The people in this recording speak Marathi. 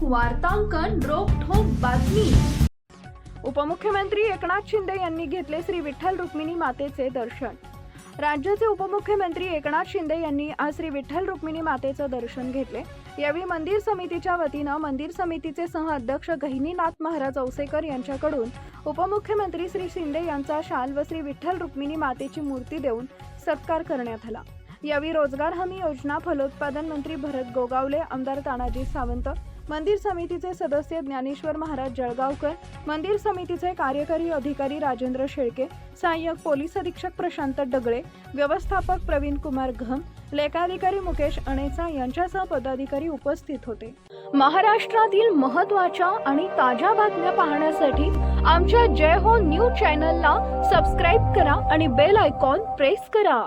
वार्तांकन रोखठोक बातमी। उपमुख्यमंत्री एकनाथ शिंदे यांनी घेतले श्री विठ्ठल रुक्मिणी मातेचे दर्शन। राज्याचे उपमुख्यमंत्री एकनाथ शिंदे यांनी आज श्री विठ्ठल रुक्मिणी मातेचे दर्शन घेतले। यावेळी मंदिर समितीच्या वतीने मंदिर समितीचे सह अध्यक्ष गहिनीनाथ महाराज औसेकर यांच्याकडून उपमुख्यमंत्री श्री शिंदे यांचा शाल व श्री विठ्ठल रुक्मिणी मातेची मूर्ती देऊन सत्कार करण्यात आला। यावेळी रोजगार हमी योजना फलोत्पादन मंत्री भरत गोगावले, आमदार तानाजी सावंत, मंदिर समितीचे सदस्य ज्ञानेश्वर महाराज जळगावकर, मंदिर समितीचे कार्यकारी अधिकारी राजेंद्र शेळके, सहाय्यक पोलीस अधीक्षक प्रशांत डगळे, व्यवस्थापक प्रवीण कुमार घम, लेखाधिकारी मुकेश अणेचा यांच्यासह पदाधिकारी उपस्थित होते। महाराष्ट्रातील महत्त्वाच्या आणि ताज्या बातम्या पाहण्यासाठी आमच्या जय हो न्यूज चॅनलला सबस्क्राइब करा आणि बेल आयकॉन प्रेस करा।